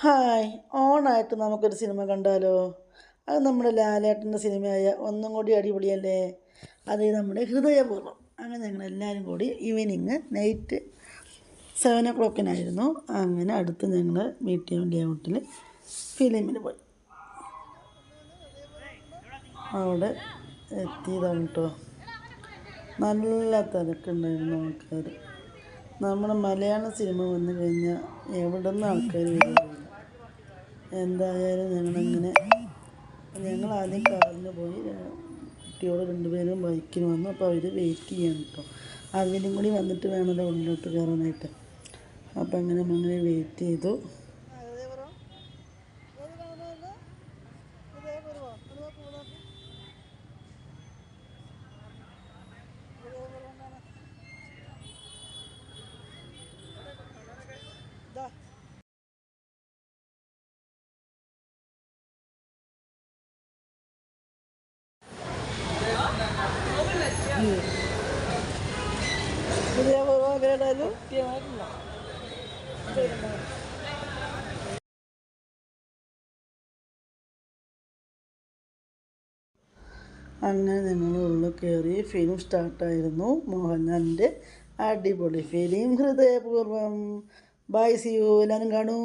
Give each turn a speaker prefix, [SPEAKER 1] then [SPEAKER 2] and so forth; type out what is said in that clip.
[SPEAKER 1] Hi, ഓണായിട്ട് നമുക്കൊരു cinema കണ്ടാലോ? അത് നമ്മുടെ ലാലേട്ടൻ്റെ സിനിമയായ ഒന്നും കൂടി അടിപൊളിയല്ലേ? അത് നമ്മുടെ ഹൃദയപൂർവ്വം. അങ്ങനെ ഞങ്ങളെല്ലാവരും കൂടി ഈവനിങ് നൈറ്റ് 7 o'clock അങ്ങനെ അടുത്ത് ഞങ്ങൾ BTM ലേഔട്ടിൽ ഫിലിമിന് പോയി. അവിടെ എത്തിയതാണ് കേട്ടോ. നല്ല തിരക്കുണ്ടായിരുന്നു ആൾക്കാർ. നമ്മുടെ മലയാള സിനിമ വന്നു കഴിഞ്ഞാൽ എവിടെ നിന്ന് ആൾക്കാർ വരുന്നില്ല. എന്തായാലും ഞങ്ങൾ ആദ്യം കാറിന് പോയി. കുട്ടിയോട് 2 പേരും ബൈക്കിന് വന്നു. അപ്പോൾ അവർ വെയിറ്റ് ചെയ്യണം കേട്ടോ. അവരും കൂടി വന്നിട്ട് വേണമല്ലോ ഉള്ളിലോട്ട് കയറാനായിട്ട്. അപ്പോൾ അങ്ങനെ വെയിറ്റ് ചെയ്തു. അങ്ങനെ ഞങ്ങൾ ഉള്ളിൽ കയറി. ഫിലിം സ്റ്റാർട്ടായിരുന്നു. മോഹൻലാലിൻ്റെ അടിപൊളി film Hridayapoorvam. Bye, see you. എല്ലാവരും കാണൂ.